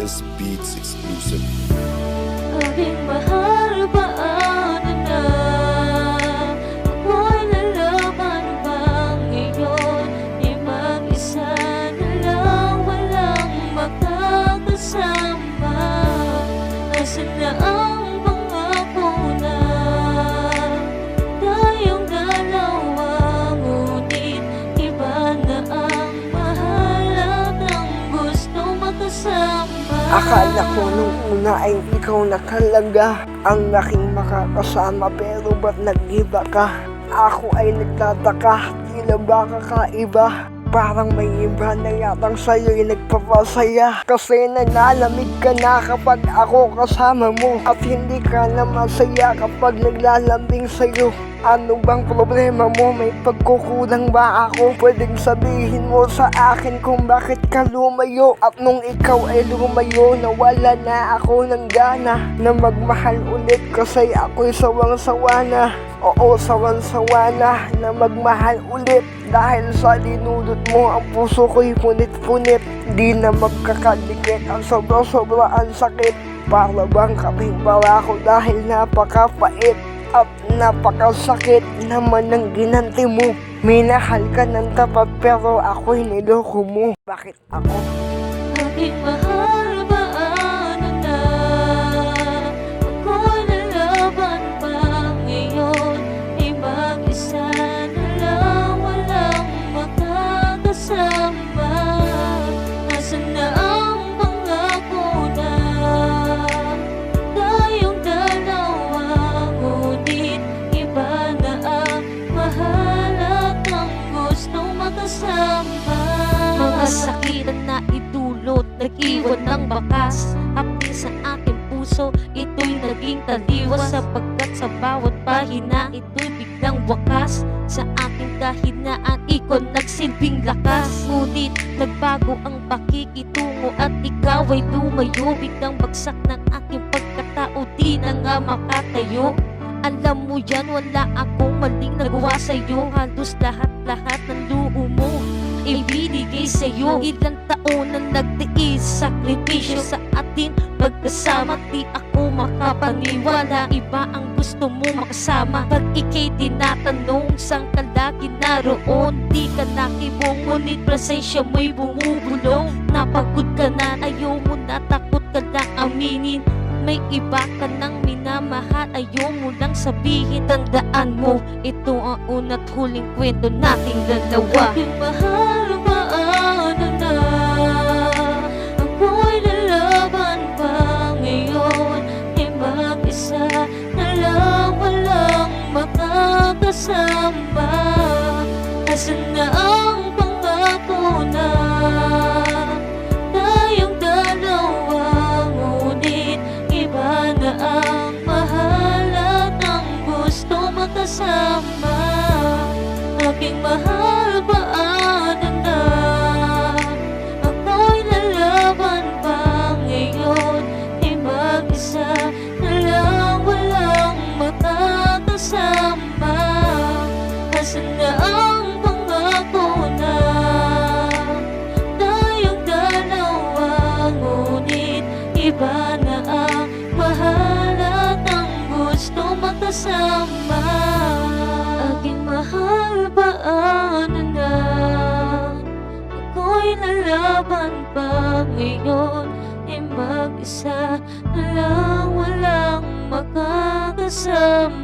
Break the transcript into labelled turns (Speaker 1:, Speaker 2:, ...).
Speaker 1: Just Beats exclusive.
Speaker 2: Aking mahal, paano na ako'y lalaban bang ngayon? Di mag-isa na lang, walang makakasama. Nasaan na ang pangako na tayong dalawa? Ngunit iba na ang mahal at ang gusto makasama.
Speaker 3: Akala ko nung una ay ikaw na talaga ang aking makakasama, pero ba't nag-iba ka? Ako ay nagtataka, tila ba kakaiba? Parang may iba na yatang sa'yo'y nagpapasaya. Kasi nalalamig ka na kapag ako kasama mo, at hindi ka na masaya kapag naglalambing sa'yo. Ano bang problema mo? May pagkukulang ba ako? Pwedeng sabihin mo sa akin kung bakit ka lumayo. At nung ikaw ay lumayo, nawala na ako ng gana na magmahal ulit, kasi ako'y sawang-sawa na. Oo, sawan-sawa na magmahal ulit. Dahil sa linulot mo, ang puso ko'y punit-punit. Di na magkakadikit, ang sobra-sobra ang sakit. Para bang kapibara ko dahil napakapait at napakasakit naman ng ginanti mo. Minahal ka ng tapat pero ako'y niloko mo. Bakit ako?
Speaker 2: Aking mahal, paano na ako'y lalaban pa ngayon? Di mag-isa na lang, walang makakasama. Nasaan na ang pangako na tayong dalawa? Ngunit iba na ang mahal at ang gustong makasama. Mga sakit na idulot, nag-iwan ng bakas. Hapdi sa aking puso, ito'y naging taliwas. Sapagkat sa bawat pahina, ito'y biglang wakas. Sa aking kahinaan, ikaw nagsilbing lakas. Ngunit nagbago ang pakikitungo at ikaw ay lumayo. Biglang bagsak ng aking pagkatao, di na nga makatayo. Alam mo yan, wala akong maling nagawa sa'yo. Halos lahat-lahat ng luho mo ibinigay sa'yo. Ilang taon na nagtiis, sakripisyo sa atin pagkasama. Di ako makapaniwala, iba ang gusto mo makasama. Pag ika'y tinatanong, saan ka lagi naroon? Di ka nakibong, ngunit presensya mo'y bumubulong. Napagod ka na, ayaw mo na, takot ka lang aminin. May iba ka nang minamahal, ayaw mo lang sabihin. Tandaan mo, ito ang una't huling kwento nating dalawa. Aking mahal, paano na ako'y lalaban pa ngayon? Di mag-isa na lang, walang makakasama. Nasaan na ang pangako na tayong dalawa? Ngunit iba na ang mahal at ang gusto makasama. Aking mahal, paano na ako'y lalaban pa ngayon? Di mag-isa na lang, walang makakasama. Nasaan na ang pangako na tayong dalawa? Ngunit iba na ang mahal at ang gusto makasama. Aking mahal, paano na ako'y lalaban pa ngayon? Di mag-isa na lang, walang makakasama.